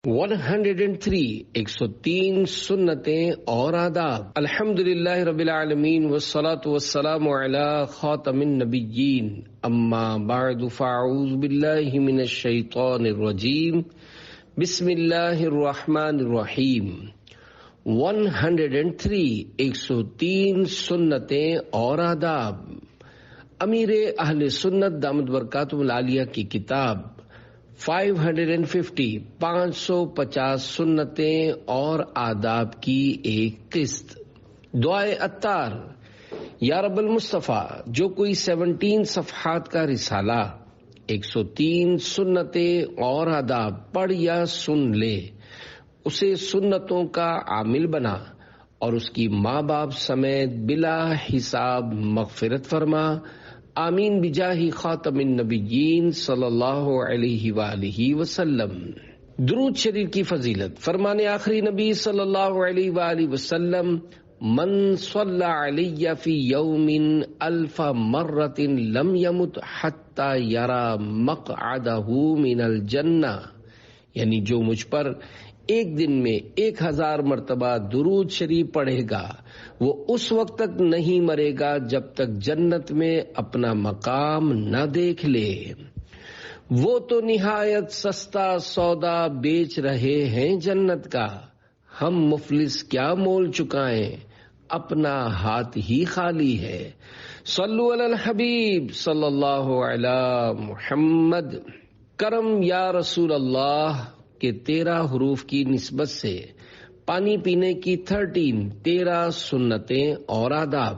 103 103 سنتیں اور آداب۔ الحمدللہ رب العالمین والصلاة والسلام علی خاتم النبیین، اما بعد فاعوذ باللہ من الشیطان الرجیم، بسم اللہ الرحمن الرحیم۔ 103 103 سنتیں اور آداب، امیر اہل سنت دامت برکاتہ العالیہ کی کتاب 550 550 سنتیں اور آداب کی ایک قسط۔ دعائے عطار، یا رب المصطفیٰ، جو کوئی 17 صفحات کا رسالہ 103 سنتیں اور آداب پڑھ یا سن لے، اسے سنتوں کا عامل بنا اور اس کی ماں باپ سمیت بلا حساب مغفرت فرما، آمین بجاہ خاتم النبیین صلی اللہ علیہ وآلہ وسلم۔ درود شریف کی فضیلت، فرمان آخری نبی صلی اللہ علیہ وآلہ وسلم، من صلی علی فی یوم 1000 مرۃ لم یمت حتی یری مقعدہ من الجنہ، یعنی جو مجھ پر ایک دن میں 1000 مرتبہ درود شریف پڑھے گا، وہ اس وقت تک نہیں مرے گا جب تک جنت میں اپنا مقام نہ دیکھ لے۔ وہ تو نہایت سستا سودا بیچ رہے ہیں جنت کا، ہم مفلس کیا مول چکائیں، اپنا ہاتھ ہی خالی ہے۔ صلو علی الحبیب صلی اللہ علی محمد۔ کرم یا رسول اللہ کے 13 حروف کی نسبت سے پانی پینے کی 13 سنتیں اور آداب۔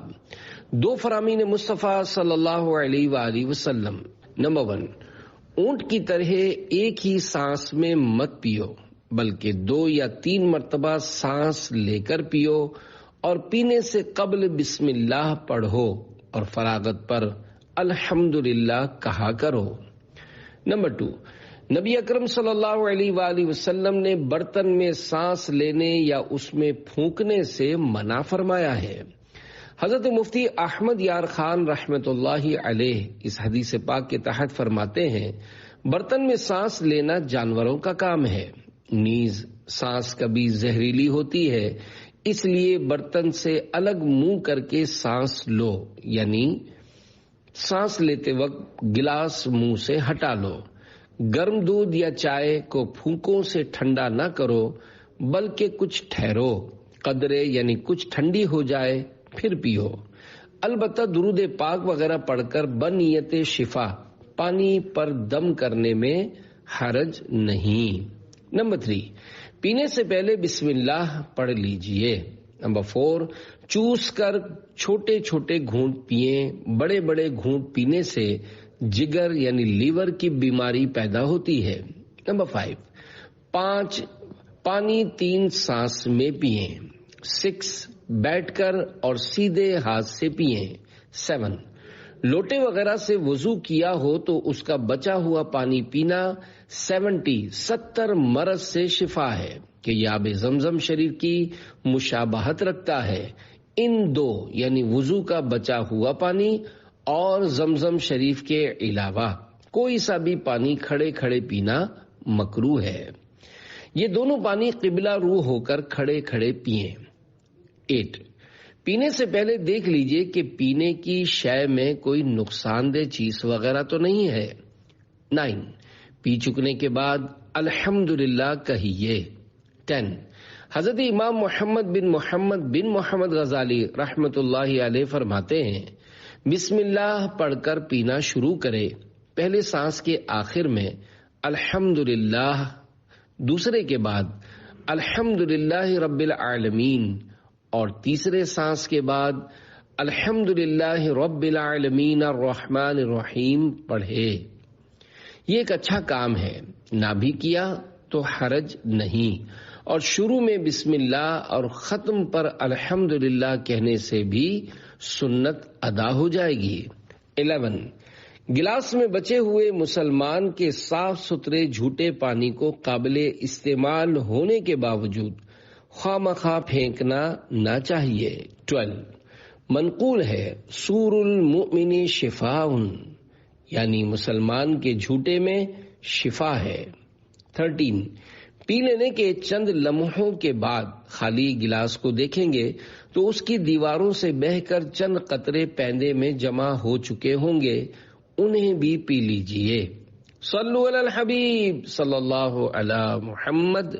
2 فرامین مصطفیٰ صلی اللہ علیہ وآلہ وسلم۔ نمبر 1، اونٹ کی طرح ایک ہی سانس میں مت پیو، بلکہ 2 یا 3 مرتبہ سانس لے کر پیو، اور پینے سے قبل بسم اللہ پڑھو اور فراغت پر الحمدللہ کہا کرو۔ نمبر 2، نبی اکرم صلی اللہ علیہ وآلہ وسلم نے برتن میں سانس لینے یا اس میں پھونکنے سے منع فرمایا ہے۔ حضرت مفتی احمد یار خان رحمت اللہ علیہ اس حدیث پاک کے تحت فرماتے ہیں، برتن میں سانس لینا جانوروں کا کام ہے، نیز سانس کبھی زہریلی ہوتی ہے، اس لیے برتن سے الگ منہ کر کے سانس لو، یعنی سانس لیتے وقت گلاس منہ سے ہٹا لو۔ گرم دودھ یا چائے کو پھونکوں سے ٹھنڈا نہ کرو، بلکہ کچھ ٹھہرو، قدرے یعنی کچھ ٹھنڈی ہو جائے پھر پیو۔ البتہ درود پاک وغیرہ پڑھ کر بنیت شفا پانی پر دم کرنے میں حرج نہیں۔ نمبر 3، پینے سے پہلے بسم اللہ پڑھ لیجئے۔ نمبر 4، چوس کر چھوٹے چھوٹے گھونٹ پیئیں، بڑے بڑے گھونٹ پینے سے جگر یعنی لیور کی بیماری پیدا ہوتی ہے۔ نمبر 5، پانی 3 سانس میں پئیں۔ 6، بیٹھ کر اور سیدھے ہاتھ سے پئیں۔ 7، لوٹے وغیرہ سے وضو کیا ہو تو اس کا بچا ہوا پانی پینا 70 مرض سے شفا ہے کہ یہ آب زمزم شریف کی مشابہت رکھتا ہے۔ ان 2 یعنی وضو کا بچا ہوا پانی اور زمزم شریف کے علاوہ کوئی سا بھی پانی کھڑے کھڑے پینا مکروہ ہے۔ یہ دونوں پانی قبلہ رو ہو کر کھڑے کھڑے پئیں۔ 8، پینے سے پہلے دیکھ لیجئے کہ پینے کی شے میں کوئی نقصان دہ چیز وغیرہ تو نہیں ہے۔ 9، پی چکنے کے بعد الحمدللہ کہیے۔ 10، حضرت امام محمد بن محمد غزالی رحمت اللہ علیہ فرماتے ہیں، بسم اللہ پڑھ کر پینا شروع کرے، پہلے سانس کے آخر میں الحمدللہ، دوسرے کے بعد الحمدللہ رب العالمین، اور تیسرے سانس کے بعد الحمدللہ رب العالمین الرحمن الرحیم پڑھے۔ یہ ایک اچھا کام ہے، نہ بھی کیا تو حرج نہیں، اور شروع میں بسم اللہ اور ختم پر الحمدللہ کہنے سے بھی سنت ادا ہو جائے گی۔ 11، گلاس میں بچے ہوئے مسلمان کے صاف ستھرے جھوٹے پانی کو قابل استعمال ہونے کے باوجود خواہ مخواہ پھینکنا نہ چاہیے۔ 12، منقول ہے سور المؤمن شفاء، یعنی مسلمان کے جھوٹے میں شفا ہے۔ 13، پی لینے کے چند لمحوں کے بعد خالی گلاس کو دیکھیں گے تو اس کی دیواروں سے بہہ کر چند قطرے پیندے میں جمع ہو چکے ہوں گے، انہیں بھی پی لیجئے۔ صلو علی الحبیب صلی اللہ علی محمد۔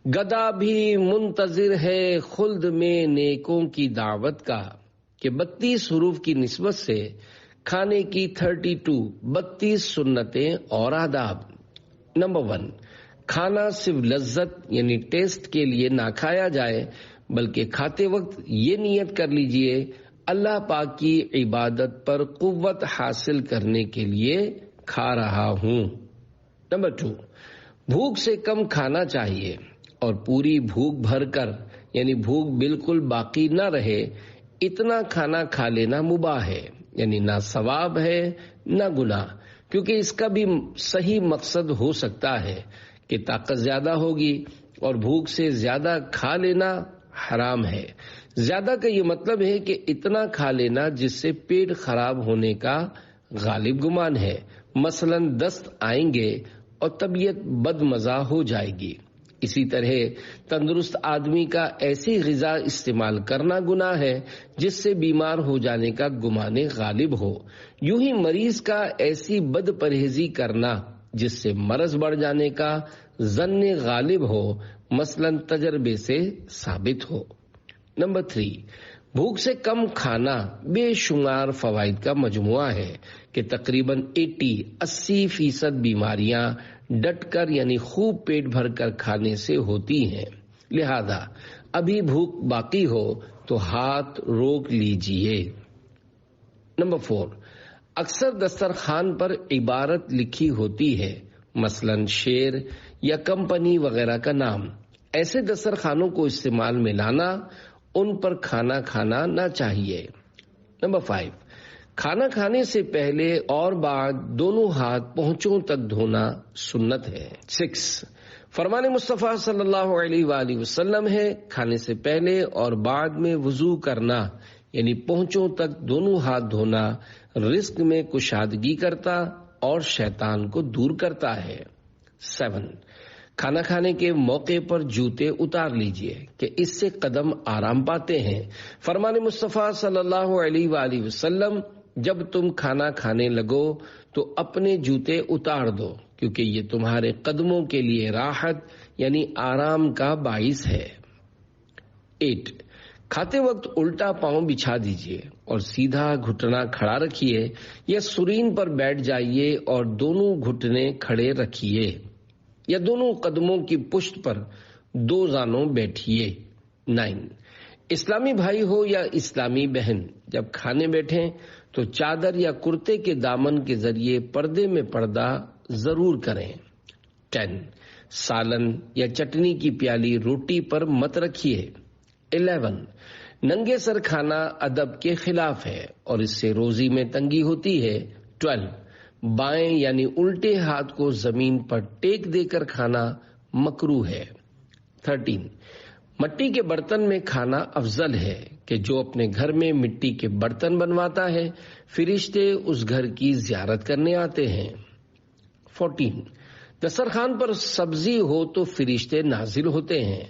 گدھا بھی منتظر ہے خلد میں نیکوں کی دعوت کا، کہ 32 حروف کی نسبت سے کھانے کی 32 سنتیں اور آداب۔ نمبر 1، کھانا صرف لذت یعنی ٹیسٹ کے لیے نہ کھایا جائے، بلکہ کھاتے وقت یہ نیت کر لیجئے اللہ پاک کی عبادت پر قوت حاصل کرنے کے لیے کھا رہا ہوں۔ نمبر 2، بھوک سے کم کھانا چاہیے اور پوری بھوک بھر کر یعنی بھوک بالکل باقی نہ رہے اتنا کھانا کھا لینا مباح ہے، یعنی نہ ثواب ہے نہ گناہ، کیونکہ اس کا بھی صحیح مقصد ہو سکتا ہے کہ طاقت زیادہ ہوگی، اور بھوک سے زیادہ کھا لینا حرام ہے۔ زیادہ کا یہ مطلب ہے کہ اتنا کھا لینا جس سے پیٹ خراب ہونے کا غالب گمان ہے، مثلا دست آئیں گے اور طبیعت بد مزہ ہو جائے گی۔ اسی طرح تندرست آدمی کا ایسی غذا استعمال کرنا گناہ ہے جس سے بیمار ہو جانے کا گمان غالب ہو، یوں ہی مریض کا ایسی بد پرہیزی کرنا جس سے مرض بڑھ جانے کا ظن غالب ہو، مثلا تجربے سے ثابت ہو۔ نمبر 3، بھوک سے کم کھانا بے شمار فوائد کا مجموعہ ہے کہ تقریباً 80% بیماریاں ڈٹ کر یعنی خوب پیٹ بھر کر کھانے سے ہوتی ہیں، لہذا ابھی بھوک باقی ہو تو ہاتھ روک لیجئے۔ نمبر 4، اکثر دسترخوان پر عبارت لکھی ہوتی ہے، مثلا شیر یا کمپنی وغیرہ کا نام، ایسے دسترخوانوں کو استعمال میں لانا، ان پر کھانا کھانا نہ چاہیے۔ نمبر 5، کھانا کھانے سے پہلے اور بعد دونوں ہاتھ پہنچوں تک دھونا سنت ہے۔ 6، فرمان مصطفیٰ صلی اللہ علیہ وآلہ وسلم ہے کھانے سے پہلے اور بعد میں وضو کرنا یعنی پہنچوں تک دونوں ہاتھ دھونا رزق میں کشادگی کرتا اور شیطان کو دور کرتا ہے۔ 7، کھانا کھانے کے موقع پر جوتے اتار لیجئے کہ اس سے قدم آرام پاتے ہیں۔ فرمان مصطفیٰ صلی اللہ علیہ وآلہ وسلم، جب تم کھانا کھانے لگو تو اپنے جوتے اتار دو، کیونکہ یہ تمہارے قدموں کے لیے راحت یعنی آرام کا باعث ہے۔ 8، کھاتے وقت الٹا پاؤں بچھا دیجئے اور سیدھا گھٹنا کھڑا رکھیے یا سرین پر بیٹھ جائیے اور دونوں گھٹنے کھڑے رکھیے یا دونوں قدموں کی پشت پر 2 زانوں بیٹھیے۔ 9، اسلامی بھائی ہو یا اسلامی بہن جب کھانے بیٹھیں تو چادر یا کرتے کے دامن کے ذریعے پردے میں پردہ ضرور کریں۔ 10، سالن یا چٹنی کی پیالی روٹی پر مت رکھیے۔ 11، ننگے سر کھانا ادب کے خلاف ہے اور اس سے روزی میں تنگی ہوتی ہے۔ 12، بائیں یعنی الٹے ہاتھ کو زمین پر ٹیک دے کر کھانا مکروہ ہے۔ 13، مٹی کے برتن میں کھانا افضل ہے کہ جو اپنے گھر میں مٹی کے برتن بنواتا ہے فرشتے اس گھر کی زیارت کرنے آتے ہیں۔ 14، دسترخوان پر سبزی ہو تو فرشتے نازل ہوتے ہیں۔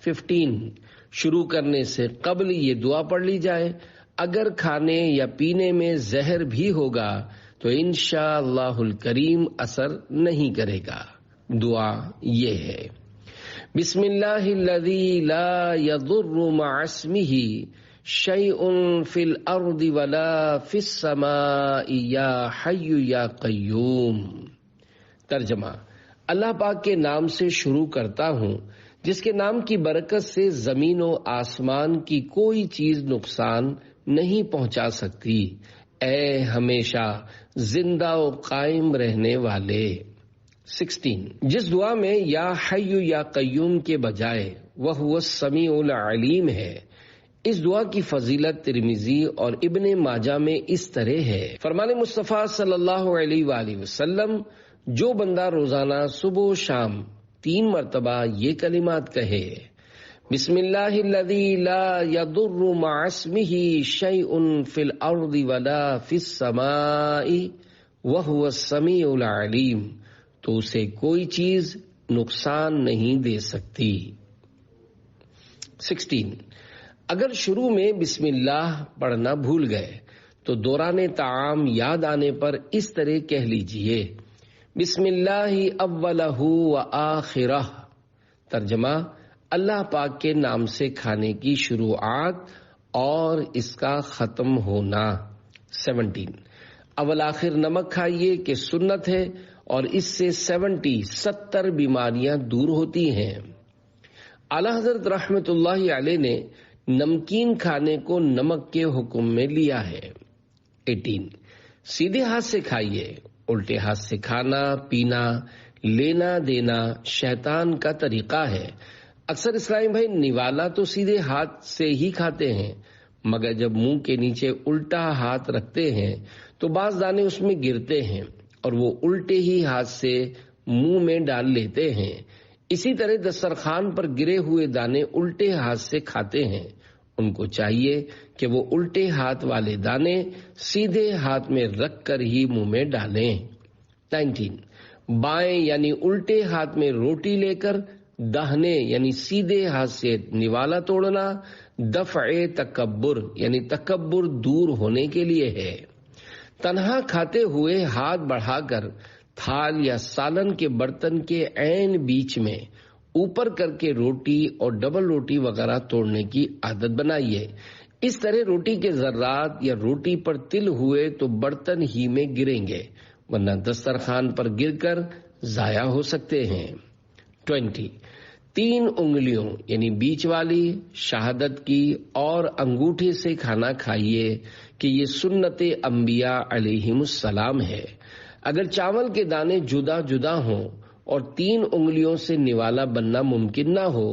15، شروع کرنے سے قبل یہ دعا پڑھ لی جائے، اگر کھانے یا پینے میں زہر بھی ہوگا تو انشاءاللہ الکریم اثر نہیں کرے گا۔ دعا یہ ہے: بسم اللہ الذی لا یضر مع اسمہ شیء فی الارض ولا فی السماء یا حی یا قیوم۔ ترجمہ: اللہ پاک کے نام سے شروع کرتا ہوں جس کے نام کی برکت سے زمین و آسمان کی کوئی چیز نقصان نہیں پہنچا سکتی، اے ہمیشہ زندہ و قائم رہنے والے۔ 16، جس دعا میں یا حی یا قیوم کے بجائے وَهُوَ السمیع العلیم ہے، اس دعا کی فضیلت ترمذی اور ابن ماجہ میں اس طرح ہے۔ فرمان مصطفیٰ صلی اللہ علیہ وآلہ وسلم، جو بندہ روزانہ صبح و شام 3 مرتبہ یہ کلمات کہے: بسم اللہ الذی لا یضر مع اسمہ شیء فی الارض ولا فی السماء وَهُوَ السمیع العلیم، تو اسے کوئی چیز نقصان نہیں دے سکتی۔ 16 اگر شروع میں بسم اللہ پڑھنا بھول گئے تو دوران طعام یاد آنے پر اس طرح کہہ لیجئے، بسم اللہ اولہ و آخرہ۔ ترجمہ، اللہ پاک کے نام سے کھانے کی شروعات اور اس کا ختم ہونا۔ 17 اول آخر نمک کھائیے کہ سنت ہے اور اس سے 70 بیماریاں دور ہوتی ہیں۔ اعلیٰ حضرت رحمت اللہ علیہ نے نمکین کھانے کو نمک کے حکم میں لیا ہے۔ 18 سیدھے ہاتھ سے کھائیے، الٹے ہاتھ سے کھانا پینا لینا دینا شیطان کا طریقہ ہے۔ اکثر اسلامی بھائی نوالا تو سیدھے ہاتھ سے ہی کھاتے ہیں، مگر جب منہ کے نیچے الٹا ہاتھ رکھتے ہیں تو بعض دانے اس میں گرتے ہیں اور وہ الٹے ہی ہاتھ سے منہ میں ڈال لیتے ہیں۔ اسی طرح دسترخوان پر گرے ہوئے دانے الٹے ہاتھ سے کھاتے ہیں، ان کو چاہیے کہ وہ الٹے ہاتھ والے دانے سیدھے ہاتھ میں رکھ کر ہی منہ میں ڈالیں۔ 19 بائیں یعنی الٹے ہاتھ میں روٹی لے کر داہنے یعنی سیدھے ہاتھ سے نوالا توڑنا دفع تکبر یعنی تکبر دور ہونے کے لیے ہے۔ تنہا کھاتے ہوئے ہاتھ بڑھا کر تھال یا سالن کے برتن کے عین بیچ میں اوپر کر کے روٹی اور ڈبل روٹی وغیرہ توڑنے کی عادت بنائیے۔ اس طرح روٹی کے ذرات یا روٹی پر تل ہوئے تو برتن ہی میں گریں گے، ورنہ دسترخوان پر گر کر ضائع ہو سکتے ہیں۔ 20 3 انگلیوں یعنی بیچ والی، شہادت کی اور انگوٹھے سے کھانا کھائیے کہ یہ سنت انبیاء علیہم السلام ہے۔ اگر چاول کے دانے جدا جدا ہوں اور 3 انگلیوں سے نوالا بننا ممکن نہ ہو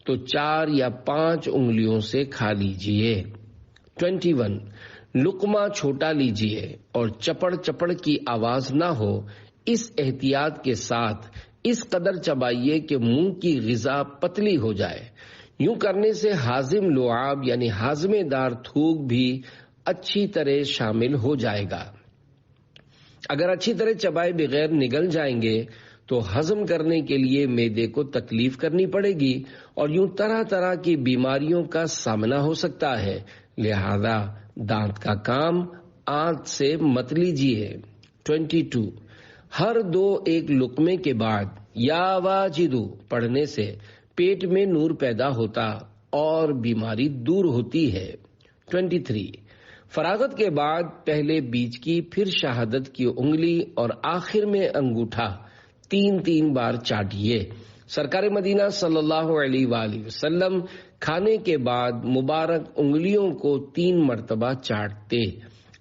تو 4 یا 5 انگلیوں سے کھا لیجئے۔ 21 لقمہ چھوٹا لیجئے اور چپڑ چپڑ کی آواز نہ ہو، اس احتیاط کے ساتھ اس قدر چبائیے کہ منہ کی غذا پتلی ہو جائے۔ یوں کرنے سے ہاضم لعاب یعنی ہاضمے دار تھوک بھی اچھی طرح شامل ہو جائے گا۔ اگر اچھی طرح چبائے بغیر نگل جائیں گے تو ہضم کرنے کے لیے معدے کو تکلیف کرنی پڑے گی اور یوں طرح طرح کی بیماریوں کا سامنا ہو سکتا ہے، لہذا دانت کا کام آنت سے مت لیجیے۔ 22 ہر 2 لقمے کے بعد یا واجدو پڑھنے سے پیٹ میں نور پیدا ہوتا اور بیماری دور ہوتی ہے۔ 23 فراغت کے بعد پہلے بیچ کی پھر شہادت کی انگلی اور آخر میں انگوٹھا 3 بار چاٹیے۔ سرکار مدینہ صلی اللہ علیہ وآلہ وسلم کھانے کے بعد مبارک انگلیوں کو 3 مرتبہ چاٹتے۔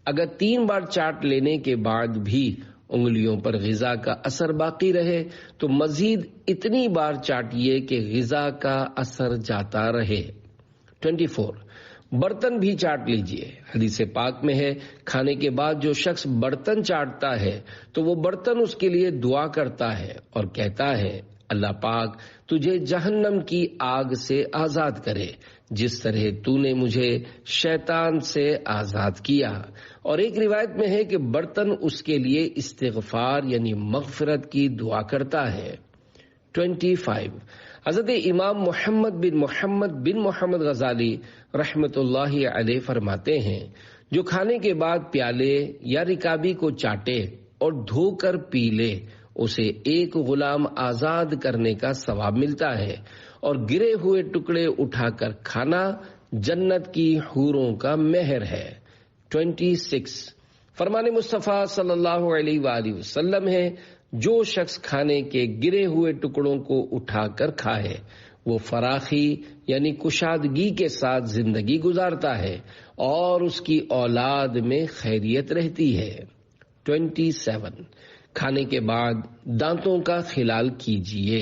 اگر 3 بار چاٹ لینے کے بعد بھی انگلیوں پر غذا کا اثر باقی رہے تو مزید اتنی بار چاٹیے کہ غذا کا اثر جاتا رہے۔ 24 برتن بھی چاٹ لیجئے۔ حدیث پاک میں ہے کھانے کے بعد جو شخص برتن چاٹتا ہے تو وہ برتن اس کے لیے دعا کرتا ہے اور کہتا ہے اللہ پاک تجھے جہنم کی آگ سے آزاد کرے جس طرح تو نے مجھے شیطان سے آزاد کیا۔ اور ایک روایت میں ہے کہ برتن اس کے لیے استغفار یعنی مغفرت کی دعا کرتا ہے۔ 25 حضرت امام محمد بن محمد غزالی رحمت اللہ علیہ فرماتے ہیں جو کھانے کے بعد پیالے یا رکابی کو چاٹے اور دھو کر پی لے اسے 1 غلام آزاد کرنے کا ثواب ملتا ہے، اور گرے ہوئے ٹکڑے اٹھا کر کھانا جنت کی حوروں کا مہر ہے۔ 26 فرمان مصطفیٰ صلی اللہ علیہ وآلہ وسلم ہے جو شخص کھانے کے گرے ہوئے ٹکڑوں کو اٹھا کر کھائے وہ فراخی یعنی کشادگی کے ساتھ زندگی گزارتا ہے اور اس کی اولاد میں خیریت رہتی ہے۔ 27 کھانے کے بعد دانتوں کا خلال کیجیے۔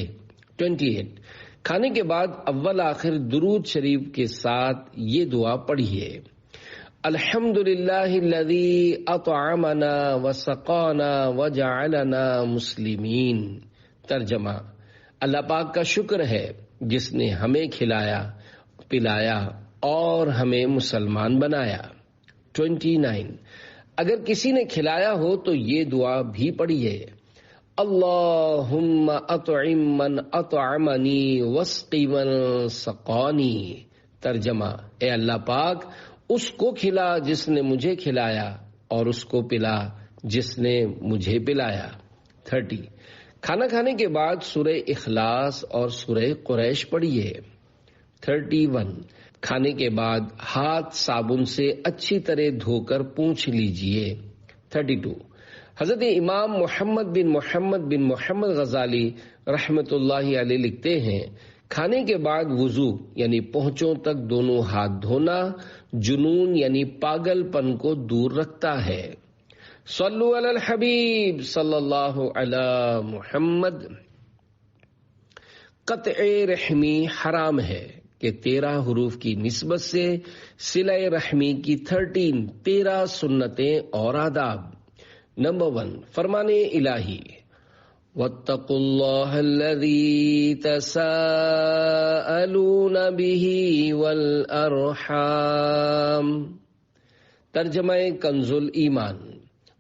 28 کھانے کے بعد اول آخر درود شریف کے ساتھ یہ دعا پڑھیے، الحمدللہ الذی اطعمنا وسقانا وجعلنا مسلمین۔ ترجمہ اللہ پاک کا شکر ہے جس نے ہمیں کھلایا پلایا اور ہمیں مسلمان بنایا۔ 29 اگر کسی نے کھلایا ہو تو یہ دعا بھی پڑھیے، اللہم اطعم من اطعمنی واسقی من سقانی. ترجمہ: اے اللہ پاک اس کو کھلا جس نے مجھے کھلایا اور اس کو پلا جس نے مجھے پلایا. 30. کھانا کھانے کے بعد سورہ اخلاص اور سورہ قریش پڑھیے. 31. کھانے کے بعد ہاتھ صابن سے اچھی طرح دھو کر پونچھ لیجئے. 32. حضرت امام محمد بن محمد غزالی رحمت اللہ علیہ لکھتے ہیں، کھانے کے بعد وضو یعنی پہنچوں تک دونوں ہاتھ دھونا جنون یعنی پاگل پن کو دور رکھتا ہے. صلو علی الحبیب صلی اللہ علی محمد. قطع رحمی حرام ہے کہ 13 حروف کی نسبت سے صلہ رحمی کی 13 سنتیں اور آداب. نمبر 1، فرمان الہی واتقوا اللہ الذی تساءلون بہ والارحام. ترجمہ کنز ایمان،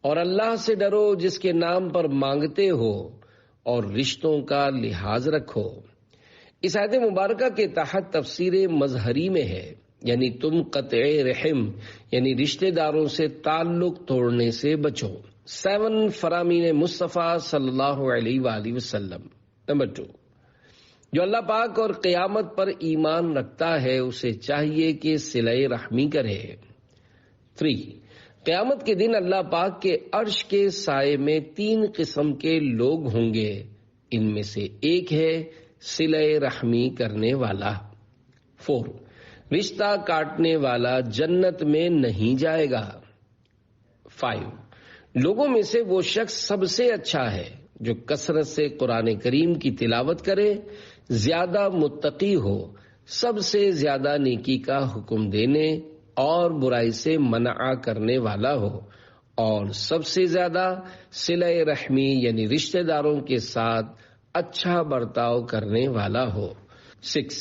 اور اللہ سے ڈرو جس کے نام پر مانگتے ہو اور رشتوں کا لحاظ رکھو. اس آیت مبارکہ کے تحت تفسیر مظہری میں ہے، یعنی تم قطع رحم یعنی رشتہ داروں سے تعلق توڑنے سے بچو. 7 فرامین مصطفیٰ صلی اللہ علیہ وآلہ وسلم. نمبر 2، جو اللہ پاک اور قیامت پر ایمان رکھتا ہے اسے چاہیے کہ صلہ رحمی کرے. 3، قیامت کے دن اللہ پاک کے عرش کے سائے میں 3 قسم کے لوگ ہوں گے، ان میں سے ایک ہے صلہ رحمی کرنے والا. 4، رشتہ کاٹنے والا جنت میں نہیں جائے گا. 5، لوگوں میں سے وہ شخص سب سے اچھا ہے جو کثرت سے قرآن کریم کی تلاوت کرے، زیادہ متقی ہو، سب سے زیادہ نیکی کا حکم دینے اور برائی سے منع کرنے والا ہو، اور سب سے زیادہ صلہ رحمی یعنی رشتہ داروں کے ساتھ اچھا برتاؤ کرنے والا ہو. 6،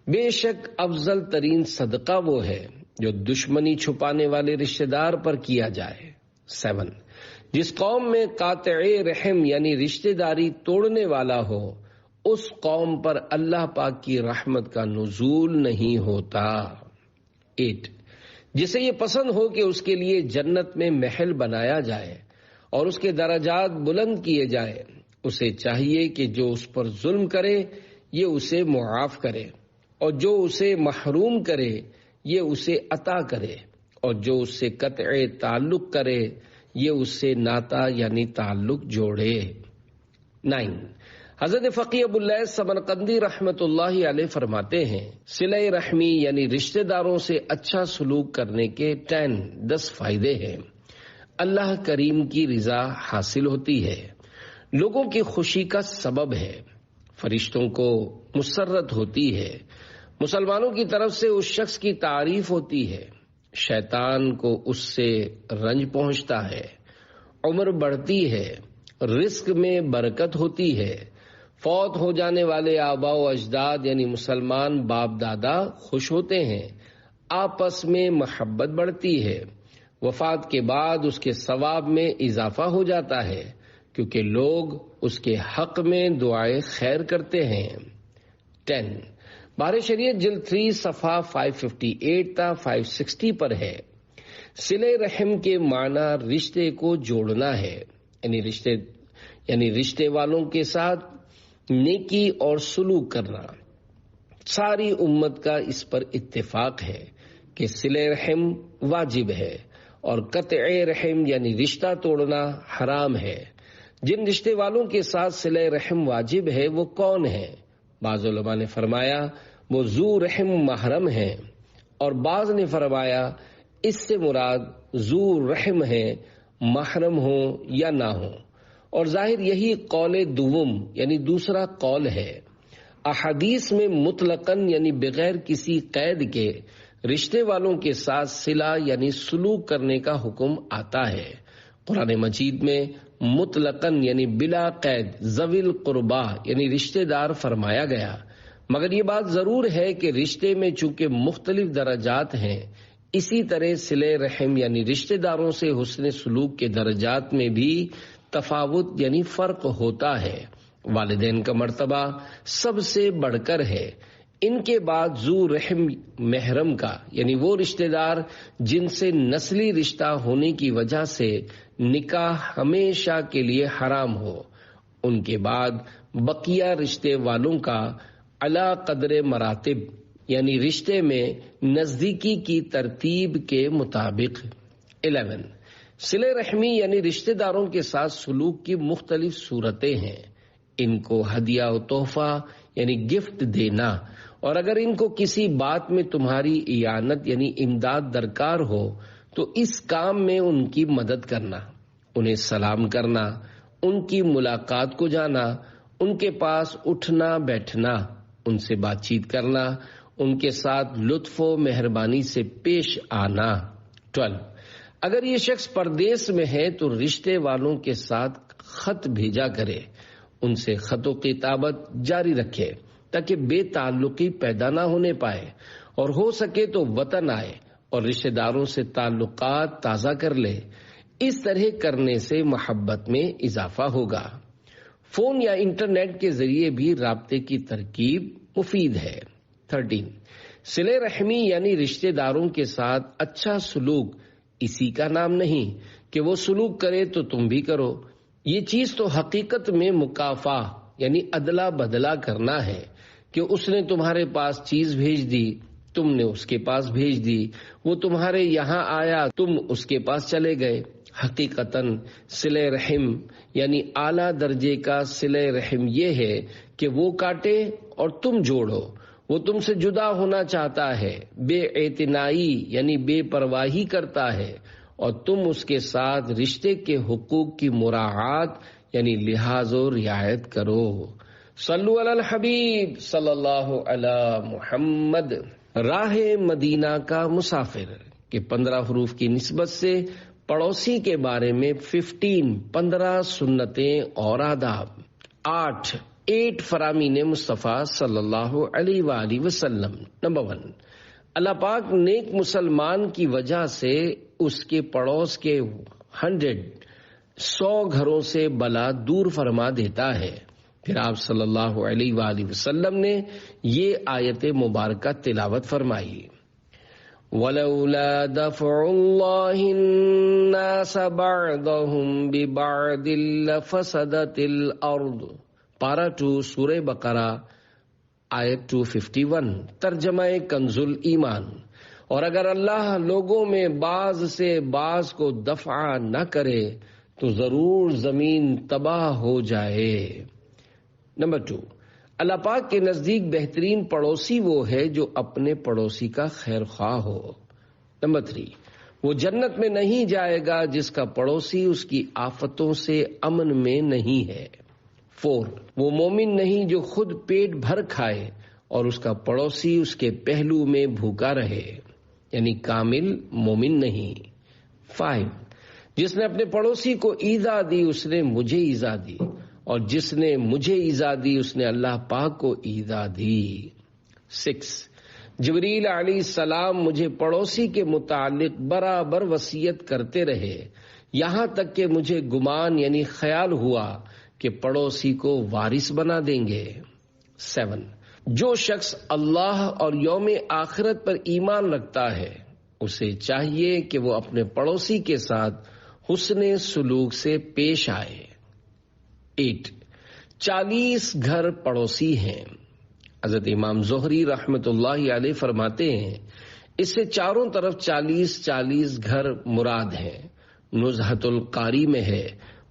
بے شک افضل ترین صدقہ وہ ہے جو دشمنی چھپانے والے رشتہ دار پر کیا جائے. 7، جس قوم میں قاطع رحم یعنی رشتہ داری توڑنے والا ہو اس قوم پر اللہ پاک کی رحمت کا نزول نہیں ہوتا. 8، جسے یہ پسند ہو کہ اس کے لیے جنت میں محل بنایا جائے اور اس کے درجات بلند کیے جائے، اسے چاہیے کہ جو اس پر ظلم کرے یہ اسے معاف کرے، اور جو اسے محروم کرے یہ اسے عطا کرے، اور جو اس سے قطع تعلق کرے یہ اس سے ناتا یعنی تعلق جوڑے. 9، حضرت فقی ابو اللیث سمرقندی رحمت اللہ علیہ فرماتے ہیں، صلہ رحمی یعنی رشتہ داروں سے اچھا سلوک کرنے کے 10 فائدے ہیں. اللہ کریم کی رضا حاصل ہوتی ہے، لوگوں کی خوشی کا سبب ہے، فرشتوں کو مسرت ہوتی ہے، مسلمانوں کی طرف سے اس شخص کی تعریف ہوتی ہے، شیطان کو اس سے رنج پہنچتا ہے، عمر بڑھتی ہے، رزق میں برکت ہوتی ہے، فوت ہو جانے والے آباء و اجداد یعنی مسلمان باپ دادا خوش ہوتے ہیں، آپس میں محبت بڑھتی ہے، وفات کے بعد اس کے ثواب میں اضافہ ہو جاتا ہے کیونکہ لوگ اس کے حق میں دعائیں خیر کرتے ہیں. 10، بار شریعت جلد 3 صفحہ 558 تا 560 پر ہے. صلہ رحم کے معنی رشتے کو جوڑنا ہے، یعنی رشتے والوں کے ساتھ نیکی اور سلوک کرنا. ساری امت کا اس پر اتفاق ہے کہ صلہ رحم واجب ہے اور قطع رحم یعنی رشتہ توڑنا حرام ہے. جن رشتے والوں کے ساتھ صلہ رحم واجب ہے وہ کون ہیں؟ بعض علماء نے فرمایا وہ ذو رحم محرم ہیں، اور بعض نے فرمایا اس سے مراد ذو رحم ہے، محرم ہوں یا نہ ہوں، اور ظاہر یہی قول دوم یعنی دوسرا قول ہے. احادیث میں مطلقاً یعنی بغیر کسی قید کے رشتے والوں کے ساتھ صلہ یعنی سلوک کرنے کا حکم آتا ہے. قرآن مجید میں مطلقاً یعنی بلا قید ذوی القربا یعنی رشتہ دار فرمایا گیا، مگر یہ بات ضرور ہے کہ رشتے میں چونکہ مختلف درجات ہیں، اسی طرح صلہ رحم یعنی رشتہ داروں سے حسن سلوک کے درجات میں بھی تفاوت یعنی فرق ہوتا ہے۔ والدین کا مرتبہ سب سے بڑھ کر ہے، ان کے بعد ذو رحم محرم کا یعنی وہ رشتہ دار جن سے نسلی رشتہ ہونے کی وجہ سے نکاح ہمیشہ کے لیے حرام ہو، ان کے بعد بقیہ رشتے والوں کا اعلی قدر مراتب یعنی رشتے میں نزدیکی کی ترتیب کے مطابق۔ 11 صلہ رحمی یعنی رشتہ داروں کے ساتھ سلوک کی مختلف صورتیں ہیں، ان کو ہدیہ و تحفہ یعنی گفٹ دینا، اور اگر ان کو کسی بات میں تمہاری اعانت یعنی امداد درکار ہو تو اس کام میں ان کی مدد کرنا، انہیں سلام کرنا، ان کی ملاقات کو جانا، ان کے پاس اٹھنا بیٹھنا، ان سے بات چیت کرنا، ان کے ساتھ لطف و مہربانی سے پیش آنا۔ 12 اگر یہ شخص پردیس میں ہے تو رشتے والوں کے ساتھ خط بھیجا کرے، ان سے خط و کتابت جاری رکھے تاکہ بے تعلقی پیدا نہ ہونے پائے، اور ہو سکے تو وطن آئے اور رشتے داروں سے تعلقات تازہ کر لے، اس طرح کرنے سے محبت میں اضافہ ہوگا۔ فون یا انٹرنیٹ کے ذریعے بھی رابطے کی ترکیب مفید ہے۔ 13 صلہ رحمی یعنی رشتے داروں کے ساتھ اچھا سلوک اسی کا نام نہیں کہ وہ سلوک کرے تو تم بھی کرو، یہ چیز تو حقیقت میں مکافہ یعنی ادلا بدلا کرنا ہے کہ اس نے تمہارے پاس چیز بھیج دی، تم نے اس کے پاس بھیج دی، وہ تمہارے یہاں آیا، تم اس کے پاس چلے گئے۔ حقیقتاً صلہ رحم یعنی اعلیٰ درجے کا صلہ رحم یہ ہے کہ وہ کاٹے اور تم جوڑو، وہ تم سے جدا ہونا چاہتا ہے، بے اعتنائی یعنی بے پرواہی کرتا ہے، اور تم اس کے ساتھ رشتے کے حقوق کی مراعات یعنی لحاظ و رعایت کرو۔ صلو علی الحبیب صلی اللہ علی محمد۔ راہ مدینہ کا مسافر کے 15 حروف کی نسبت سے پڑوسی کے بارے میں 15 سنتیں اور آداب۔ 8 فرامین مصطفیٰ صلی اللہ علیہ وآلہ وسلم۔ نمبر 1 اللہ پاک نیک مسلمان کی وجہ سے اس کے پڑوس کے 100 گھروں سے بلا دور فرما دیتا ہے۔ پھر آپ صلی اللہ علیہ وآلہ وسلم نے یہ آیت مبارکہ تلاوت فرمائی، وَلَوْلَا دَفْعُ اللَّهِ النَّاسَ بَعْضَهُمْ بِبَعْضٍ لَفَسَدَتِ الْأَرْضُ۔ پارہ 2 سورہ بقرہ آیت 251۔ ترجمہ کنز الایمان۔ اور اگر اللہ لوگوں میں بعض سے بعض کو دفع نہ کرے تو ضرور زمین تباہ ہو جائے۔ نمبر 2 اللہ پاک کے نزدیک بہترین پڑوسی وہ ہے جو اپنے پڑوسی کا خیر خواہ ہو۔ نمبر 3 وہ جنت میں نہیں جائے گا جس کا پڑوسی اس کی آفتوں سے امن میں نہیں ہے۔ 4 وہ مومن نہیں جو خود پیٹ بھر کھائے اور اس کا پڑوسی اس کے پہلو میں بھوکا رہے، یعنی کامل مومن نہیں۔ 5 جس نے اپنے پڑوسی کو ایذا دی اس نے مجھے ایذا دی، اور جس نے مجھے ایذا دی اس نے اللہ پاک کو ایذا دی۔ 6 جبریل علیہ السلام مجھے پڑوسی کے متعلق برابر وصیت کرتے رہے یہاں تک کہ مجھے گمان یعنی خیال ہوا کہ پڑوسی کو وارث بنا دیں گے۔ 7 جو شخص اللہ اور یوم آخرت پر ایمان رکھتا ہے اسے چاہیے کہ وہ اپنے پڑوسی کے ساتھ حسن سلوک سے پیش آئے۔ 8 40 گھر پڑوسی ہیں۔ حضرت امام زہری رحمت اللہ علیہ فرماتے ہیں اس سے چاروں طرف 40 گھر مراد ہیں۔ نزہۃ القاری میں ہے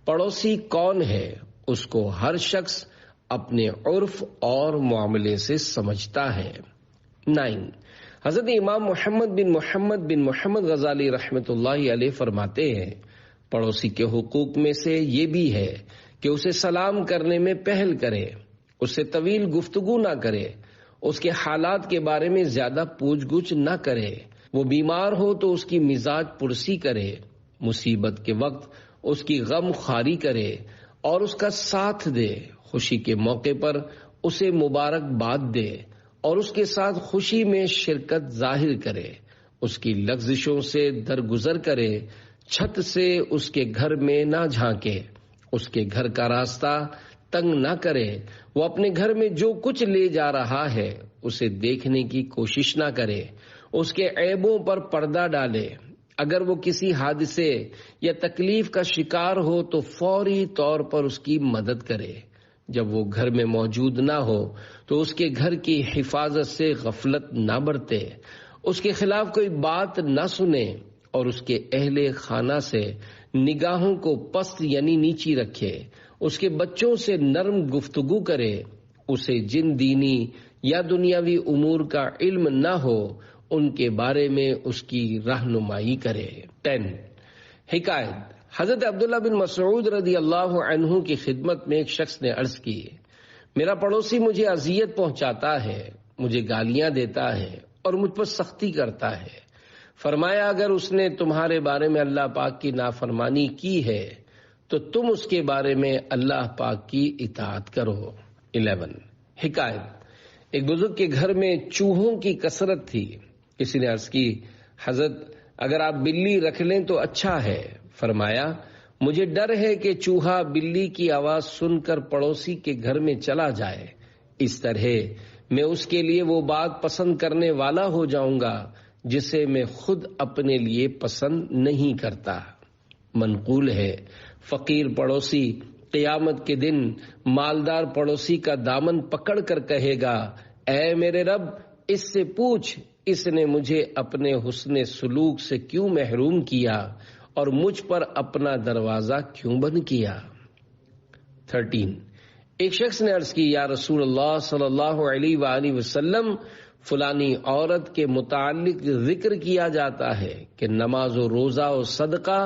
پڑوسی کون ہے اس کو ہر شخص اپنے عرف اور معاملے سے سمجھتا ہے۔ 9 حضرت امام محمد بن محمد غزالی رحمت اللہ علیہ فرماتے ہیں پڑوسی کے حقوق میں سے یہ بھی ہے کہ اسے سلام کرنے میں پہل کرے، اس سے طویل گفتگو نہ کرے، اس کے حالات کے بارے میں زیادہ پوچھ گچھ نہ کرے، وہ بیمار ہو تو اس کی مزاج پرسی کرے، مصیبت کے وقت اس کی غم خواری کرے اور اس کا ساتھ دے، خوشی کے موقع پر اسے مبارکباد دے اور اس کے ساتھ خوشی میں شرکت ظاہر کرے، اس کی لغزشوں سے درگزر کرے، چھت سے اس کے گھر میں نہ جھانکے، اس کے گھر کا راستہ تنگ نہ کرے، وہ اپنے گھر میں جو کچھ لے جا رہا ہے اسے دیکھنے کی کوشش نہ کرے، اس کے عیبوں پر پردہ ڈالے۔ اگر وہ کسی حادثے یا تکلیف کا شکار ہو تو فوری طور پر اس کی مدد کرے۔ جب وہ گھر میں موجود نہ ہو تو اس کے گھر کی حفاظت سے غفلت نہ برتے، اس کے خلاف کوئی بات نہ سنے اور اس کے اہل خانہ سے نگاہوں کو پست یعنی نیچی رکھے، اس کے بچوں سے نرم گفتگو کرے، اسے جن دینی یا دنیاوی امور کا علم نہ ہو ان کے بارے میں اس کی رہنمائی کرے۔ 10 حکایت، حضرت عبداللہ بن مسعود رضی اللہ عنہ کی خدمت میں ایک شخص نے عرض کی، میرا پڑوسی مجھے اذیت پہنچاتا ہے، مجھے گالیاں دیتا ہے اور مجھ پر سختی کرتا ہے۔ فرمایا اگر اس نے تمہارے بارے میں اللہ پاک کی نافرمانی کی ہے تو تم اس کے بارے میں اللہ پاک کی اطاعت کرو۔ 11 حکایت، ایک بزرگ کے گھر میں چوہوں کی کثرت تھی۔ کسی نے عرض کی، حضرت اگر آپ بلی رکھ لیں تو اچھا ہے۔ فرمایا مجھے ڈر ہے کہ چوہا بلی کی آواز سن کر پڑوسی کے گھر میں چلا جائے، اس طرح میں اس کے لیے وہ بات پسند کرنے والا ہو جاؤں گا جسے میں خود اپنے لیے پسند نہیں کرتا۔ منقول ہے، فقیر پڑوسی قیامت کے دن مالدار پڑوسی کا دامن پکڑ کر کہے گا، اے میرے رب اس سے پوچھ اس نے مجھے اپنے حسن سلوک سے کیوں محروم کیا اور مجھ پر اپنا دروازہ کیوں بند کیا۔ 13 ایک شخص نے عرض کی، یا رسول اللہ صلی اللہ علیہ وآلہ وسلم فلانی عورت کے متعلق ذکر کیا جاتا ہے کہ نماز و روزہ و صدقہ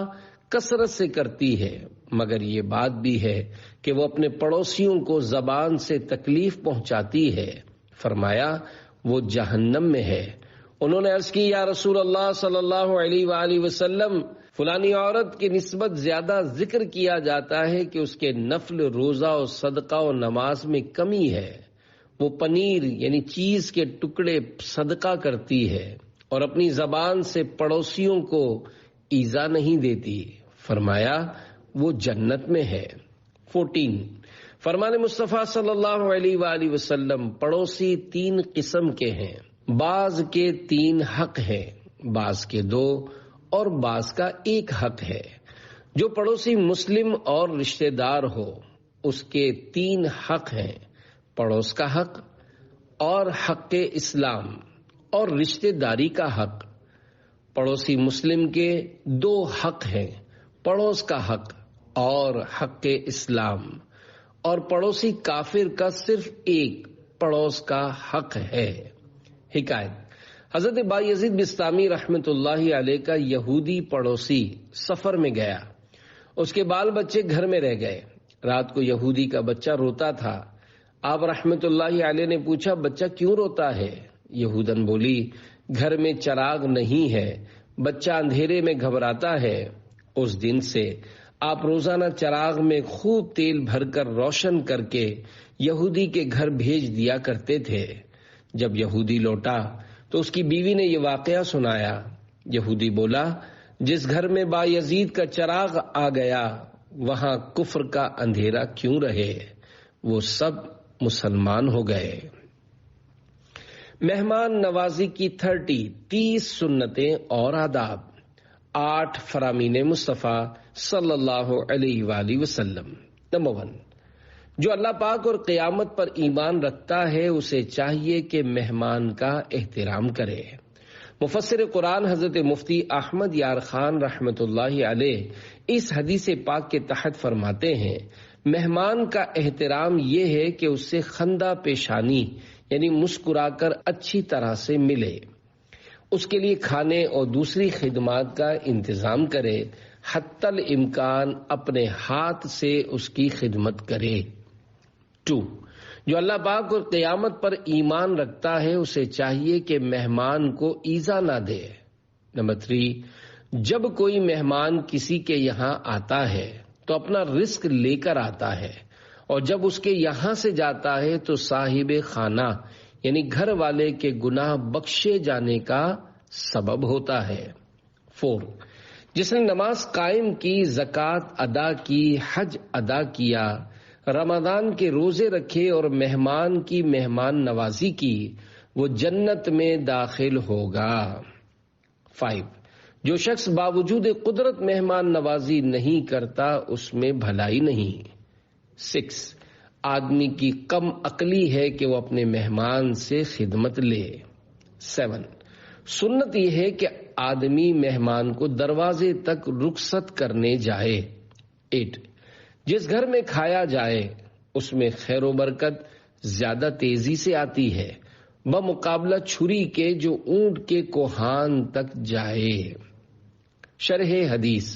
کثرت سے کرتی ہے، مگر یہ بات بھی ہے کہ وہ اپنے پڑوسیوں کو زبان سے تکلیف پہنچاتی ہے۔ فرمایا وہ جہنم میں ہے۔ انہوں نے عرض کی، یا رسول اللہ صلی اللہ علیہ وآلہ وسلم فلانی عورت کی نسبت زیادہ ذکر کیا جاتا ہے کہ اس کے نفل روزہ و صدقہ و نماز میں کمی ہے، وہ پنیر یعنی چیز کے ٹکڑے صدقہ کرتی ہے اور اپنی زبان سے پڑوسیوں کو ایذا نہیں دیتی۔ فرمایا وہ جنت میں ہے۔ 14 فرمان مصطفیٰ صلی اللہ علیہ وآلہ وسلم، پڑوسی 3 قسم کے ہیں، بعض کے 3 حق ہیں، بعض کے 2 اور بعض کا 1 حق ہے۔ جو پڑوسی مسلم اور رشتہ دار ہو اس کے 3 حق ہیں، پڑوس کا حق اور حق اسلام اور رشتہ داری کا حق۔ پڑوسی مسلم کے 2 حق ہیں، پڑوس کا حق اور حق اسلام، اور پڑوسی کافر کا صرف 1 پڑوس کا حق ہے۔ حکایت، حضرت بایزید بستامی رحمت اللہ علیہ کا یہودی پڑوسی سفر میں گیا، اس کے بال بچے گھر میں رہ گئے۔ رات کو یہودی کا بچہ روتا تھا۔ آپ رحمت اللہ علیہ نے پوچھا بچہ کیوں روتا ہے؟ یہودن بولی گھر میں چراغ نہیں ہے، بچہ اندھیرے میں گھبراتا ہے۔ اس دن سے آپ روزانہ چراغ میں خوب تیل بھر کر روشن کر کے یہودی کے گھر بھیج دیا کرتے تھے۔ جب یہودی لوٹا تو اس کی بیوی نے یہ واقعہ سنایا۔ یہودی بولا جس گھر میں بایزید کا چراغ آ گیا وہاں کفر کا اندھیرا کیوں رہے؟ وہ سب مسلمان ہو گئے۔ مہمان نوازی کی 30 سنتیں اور آداب۔ 8 فرامین مصطفیٰ صلی اللہ علیہ وآلہ وسلم۔ نمبر 1، جو اللہ پاک اور قیامت پر ایمان رکھتا ہے اسے چاہیے کہ مہمان کا احترام کرے۔ مفسر قرآن حضرت مفتی احمد یار خان رحمت اللہ علیہ اس حدیث پاک کے تحت فرماتے ہیں، مہمان کا احترام یہ ہے کہ اس سے خندہ پیشانی یعنی مسکرا کر اچھی طرح سے ملے، اس کے لیے کھانے اور دوسری خدمات کا انتظام کرے، حتی الامکان اپنے ہاتھ سے اس کی خدمت کرے۔ 2، جو اللہ پاک اور قیامت پر ایمان رکھتا ہے اسے چاہیے کہ مہمان کو ایذا نہ دے۔ نمبر 3، جب کوئی مہمان کسی کے یہاں آتا ہے تو اپنا رزق لے کر آتا ہے، اور جب اس کے یہاں سے جاتا ہے تو صاحب خانہ یعنی گھر والے کے گناہ بخشے جانے کا سبب ہوتا ہے۔ 4، جس نے نماز قائم کی، زکوٰۃ ادا کی، حج ادا کیا، رمضان کے روزے رکھے اور مہمان کی مہمان نوازی کی، وہ جنت میں داخل ہوگا۔ 5، جو شخص باوجود قدرت مہمان نوازی نہیں کرتا اس میں بھلائی نہیں۔ 6، آدمی کی کم عقلی ہے کہ وہ اپنے مہمان سے خدمت لے۔ 7، سنت یہ ہے کہ آدمی مہمان کو دروازے تک رخصت کرنے جائے۔ 8، جس گھر میں کھایا جائے اس میں خیر و برکت زیادہ تیزی سے آتی ہے بمقابلہ چھری کے جو اونٹ کے کوہان تک جائے۔ شرح حدیث،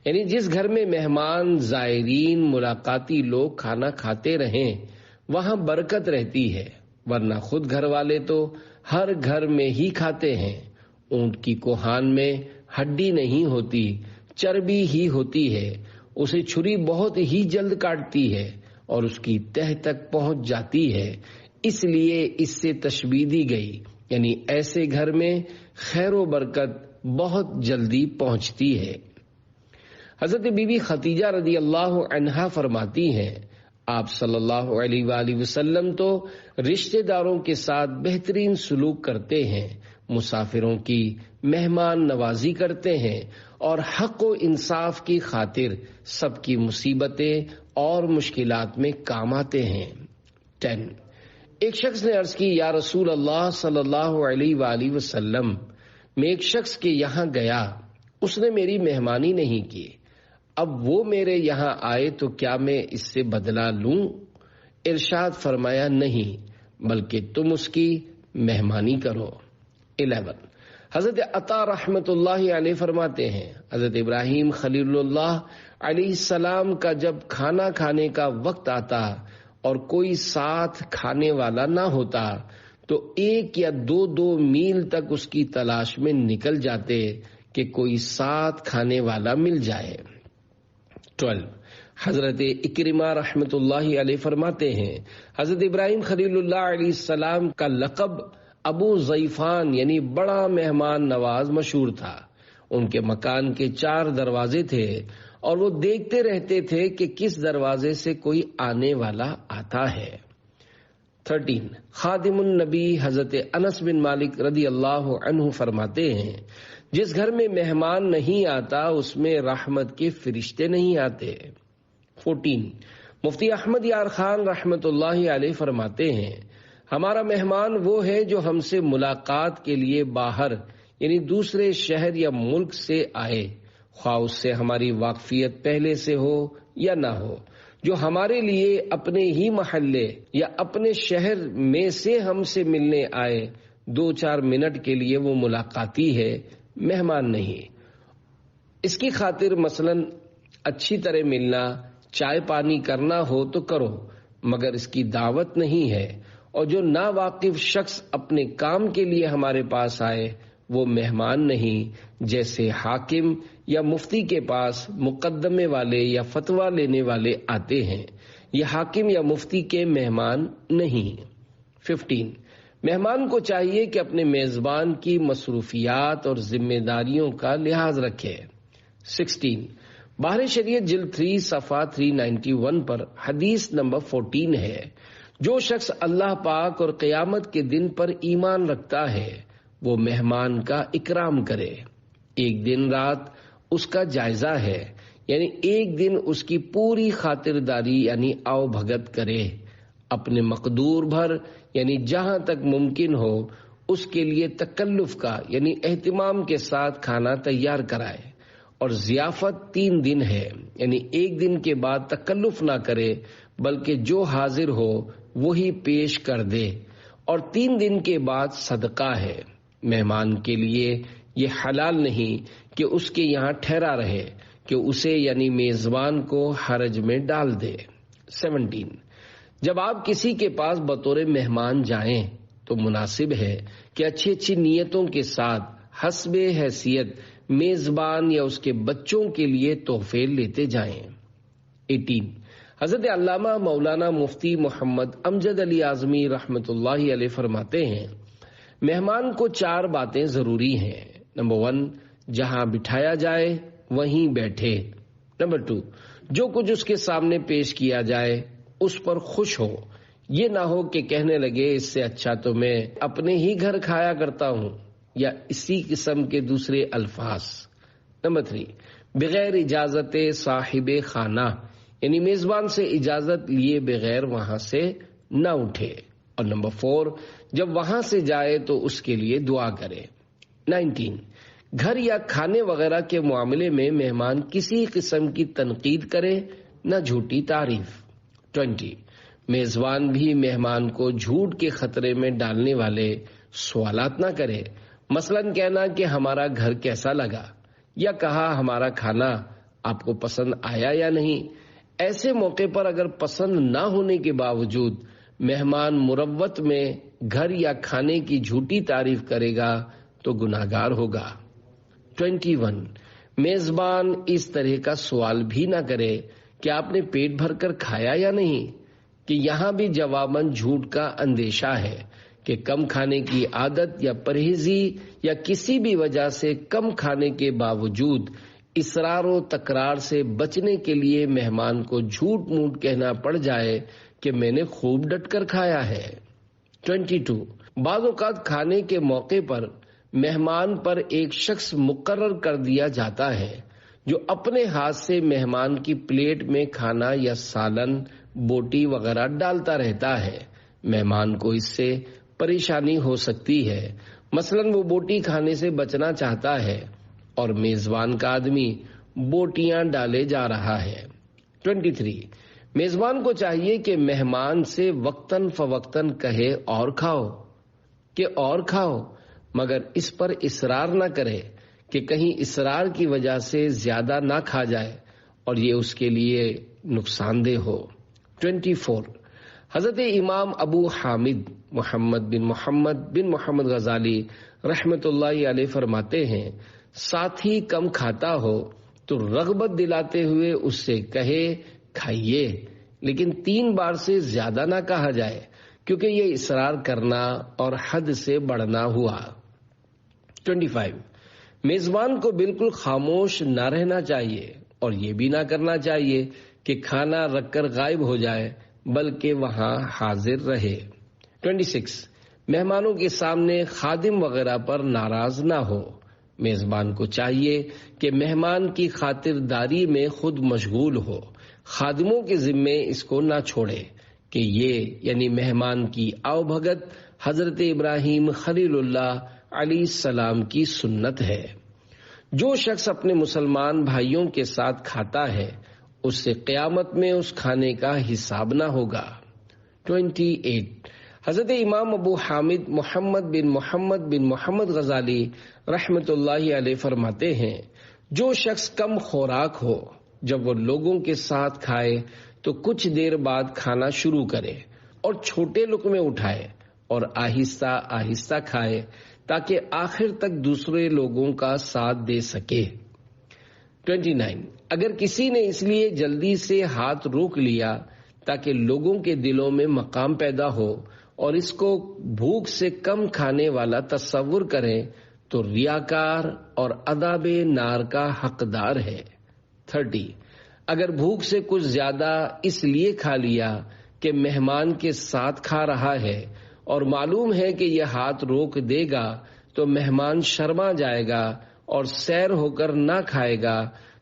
یعنی جس گھر میں مہمان، زائرین، ملاقاتی لوگ کھانا کھاتے رہیں وہاں برکت رہتی ہے، ورنہ خود گھر والے تو ہر گھر میں ہی کھاتے ہیں۔ اونٹ کی کوہان میں ہڈی نہیں ہوتی، چربی ہی ہوتی ہے، اسے چھری بہت ہی جلد کاٹتی ہے اور اس کی تہ تک پہنچ جاتی ہے، اس لیے اس سے تشبیہ دی گئی، یعنی ایسے گھر میں خیر و برکت بہت جلدی پہنچتی ہے۔ حضرت بی بی خدیجہ رضی اللہ عنہا فرماتی ہیں، آپ صلی اللہ علیہ وآلہ وسلم تو رشتہ داروں کے ساتھ بہترین سلوک کرتے ہیں، مسافروں کی مہمان نوازی کرتے ہیں اور حق و انصاف کی خاطر سب کی مصیبتیں اور مشکلات میں کام آتے ہیں۔ 10، ایک شخص نے عرض کی، یا رسول اللہ صلی اللہ علیہ وآلہ وسلم، میں ایک شخص کے یہاں گیا، اس نے میری مہمانی نہیں کی، اب وہ میرے یہاں آئے تو کیا میں اس سے بدلہ لوں؟ ارشاد فرمایا، نہیں، بلکہ تم اس کی مہمانی کرو۔ 11، حضرت عطا رحمت اللہ علیہ فرماتے ہیں، حضرت ابراہیم خلیل اللہ علیہ السلام کا جب کھانا کھانے کا وقت آتا اور کوئی ساتھ کھانے والا نہ ہوتا تو 1 یا 2 میل تک اس کی تلاش میں نکل جاتے کہ کوئی ساتھ کھانے والا مل جائے۔ 12، حضرت اکرمہ رحمت اللہ علیہ فرماتے ہیں، حضرت ابراہیم خلیل اللہ علیہ السلام کا لقب ابو ضیفان یعنی بڑا مہمان نواز مشہور تھا۔ ان کے مکان کے 4 دروازے تھے اور وہ دیکھتے رہتے تھے کہ کس دروازے سے کوئی آنے والا آتا ہے۔ 13، خادم النبی حضرت انس بن مالک رضی اللہ عنہ فرماتے ہیں، جس گھر میں مہمان نہیں آتا اس میں رحمت کے فرشتے نہیں آتے۔ 14، مفتی احمد یار خان رحمت اللہ علیہ فرماتے ہیں، ہمارا مہمان وہ ہے جو ہم سے ملاقات کے لیے باہر یعنی دوسرے شہر یا ملک سے آئے، خواہ اس سے ہماری واقفیت پہلے سے ہو یا نہ ہو، جو ہمارے لیے اپنے ہی محلے یا اپنے شہر میں سے ہم سے ملنے آئے، 2-4 منٹ کے لیے وہ ملاقاتی ہے، مہمان نہیں۔ اس کی خاطر مثلا اچھی طرح ملنا، چائے پانی کرنا ہو تو کرو، مگر اس کی دعوت نہیں ہے، اور جو ناواقف شخص اپنے کام کے لیے ہمارے پاس آئے وہ مہمان نہیں، جیسے حاکم یا مفتی کے پاس مقدمے والے یا فتویٰ لینے والے آتے ہیں، یہ حاکم یا مفتی کے مہمان نہیں۔ 15، مہمان کو چاہیے کہ اپنے میزبان کی مصروفیات اور ذمہ داریوں کا لحاظ رکھے۔ 16، بحر شریعت جلد 3 صفحہ 391 پر حدیث نمبر 14 ہے، جو شخص اللہ پاک اور قیامت کے دن پر ایمان رکھتا ہے وہ مہمان کا اکرام کرے، ایک دن رات اس کا جائزہ ہے، یعنی ایک دن اس کی پوری خاطرداری یعنی آؤ بھگت کرے، اپنے مقدور بھر یعنی جہاں تک ممکن ہو اس کے لیے تکلف کا یعنی اہتمام کے ساتھ کھانا تیار کرائے، اور ضیافت 3 دن ہے، یعنی ایک دن کے بعد تکلف نہ کرے بلکہ جو حاضر ہو وہی پیش کر دے، اور 3 دن کے بعد صدقہ ہے۔ مہمان کے لیے یہ حلال نہیں کہ اس کے یہاں ٹھہرا رہے کہ اسے یعنی میزبان کو حرج میں ڈال دے۔ 17، جب آپ کسی کے پاس بطور مہمان جائیں تو مناسب ہے کہ اچھی اچھی نیتوں کے ساتھ حسب حیثیت میزبان یا اس کے بچوں کے لیے تحفے لیتے جائیں۔ 18، حضرت علامہ مولانا مفتی محمد امجد علی اعظمی رحمت اللہ علیہ فرماتے ہیں، مہمان کو 4 باتیں ضروری ہیں۔ نمبر 1، جہاں بٹھایا جائے وہیں بیٹھے۔ نمبر 2، جو کچھ اس کے سامنے پیش کیا جائے اس پر خوش ہو، یہ نہ ہو کہ کہنے لگے اس سے اچھا تو میں اپنے ہی گھر کھایا کرتا ہوں، یا اسی قسم کے دوسرے الفاظ۔ نمبر 3، بغیر اجازت صاحب خانہ، یعنی میزبان سے اجازت لیے بغیر وہاں سے نہ اٹھے۔ اور نمبر 4، جب وہاں سے جائے تو اس کے لیے دعا کرے۔ 19، گھر یا کھانے وغیرہ کے معاملے میں مہمان کسی قسم کی تنقید کرے، نہ جھوٹی تعریف۔ 20، میزبان بھی مہمان کو جھوٹ کے خطرے میں ڈالنے والے سوالات نہ کرے، مثلاً کہنا کہ ہمارا گھر کیسا لگا، یا کہا ہمارا کھانا آپ کو پسند آیا یا نہیں۔ ایسے موقع پر اگر پسند نہ ہونے کے باوجود مہمان مروت میں گھر یا کھانے کی جھوٹی تعریف کرے گا تو گناہگار ہوگا۔ 21، میزبان اس طرح کا سوال بھی نہ کرے کہ آپ نے پیٹ بھر کر کھایا یا نہیں، کہ یہاں بھی جواباً جھوٹ کا اندیشہ ہے کہ کم کھانے کی عادت یا پرہیزی یا کسی بھی وجہ سے کم کھانے کے باوجود اصرار و تکرار سے بچنے کے لیے مہمان کو جھوٹ موٹ کہنا پڑ جائے کہ میں نے خوب ڈٹ کر کھایا ہے۔ 22، بعض اوقات کھانے کے موقع پر مہمان پر ایک شخص مقرر کر دیا جاتا ہے جو اپنے ہاتھ سے مہمان کی پلیٹ میں کھانا یا سالن، بوٹی وغیرہ ڈالتا رہتا ہے۔ مہمان کو اس سے پریشانی ہو سکتی ہے، مثلاً وہ بوٹی کھانے سے بچنا چاہتا ہے اور میزبان کا آدمی بوٹیاں ڈالے جا رہا ہے۔ 23، میزبان کو چاہیے کہ مہمان سے وقتاً فوقتاً کہے اور کھاؤ، کہ اور کھاؤ، مگر اس پر اصرار نہ کرے کہ کہیں اصرار کی وجہ سے زیادہ نہ کھا جائے اور یہ اس کے لیے نقصان دہ ہو۔ 24، حضرت امام ابو حامد محمد بن محمد غزالی رحمت اللہ علیہ فرماتے ہیں، ساتھی کم کھاتا ہو تو رغبت دلاتے ہوئے اس سے کہے کھائیے، لیکن 3 بار سے زیادہ نہ کہا جائے، کیونکہ یہ اصرار کرنا اور حد سے بڑھنا ہوا۔ 25، میزبان کو بالکل خاموش نہ رہنا چاہیے اور یہ بھی نہ کرنا چاہیے کہ کھانا رکھ کر غائب ہو جائے، بلکہ وہاں حاضر رہے۔ 26، مہمانوں کے سامنے خادم وغیرہ پر ناراض نہ ہو۔ میزبان کو چاہیے کہ مہمان کی خاطرداری میں خود مشغول ہو، خادموں کے ذمے اس کو نہ چھوڑے کہ یہ یعنی مہمان کی آؤ بھگت حضرت ابراہیم خلیل اللہ علیہ السلام کی سنت ہے۔ جو شخص اپنے مسلمان بھائیوں کے ساتھ کھاتا ہے اس سے قیامت میں اس کھانے کا حساب نہ ہوگا۔ 28، حضرت امام ابو حامد محمد بن محمد غزالی رحمت اللہ علیہ فرماتے ہیں، جو شخص کم خوراک ہو جب وہ لوگوں کے ساتھ کھائے تو کچھ دیر بعد کھانا شروع کرے اور چھوٹے لقمے اٹھائے اور آہستہ آہستہ کھائے تاکہ آخر تک دوسرے لوگوں کا ساتھ دے سکے۔ 29، اگر کسی نے اس لیے جلدی سے ہاتھ روک لیا تاکہ لوگوں کے دلوں میں مقام پیدا ہو اور اس کو بھوک سے کم کھانے والا تصور کریں تو ریاکار اور عذاب نار کا حقدار ہے۔ 30، اگر بھوک سے کچھ زیادہ اس لیے کھا لیا کہ مہمان کے ساتھ کھا رہا ہے اور معلوم ہے کہ یہ ہاتھ روک دے گا تو مہمان شرما جائے گا اور سیر ہو کر نہ کھائے گا،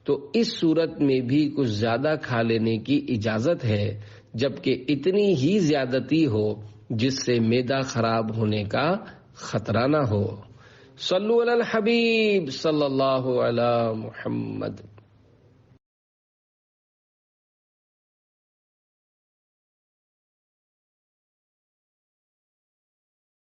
تو اس صورت میں بھی کچھ زیادہ کھا لینے کی اجازت ہے، جبکہ اتنی ہی زیادتی ہو جس سے معدہ خراب ہونے کا خطرہ نہ ہو۔ صلو علی الحبیب صلی اللہ علی محمد۔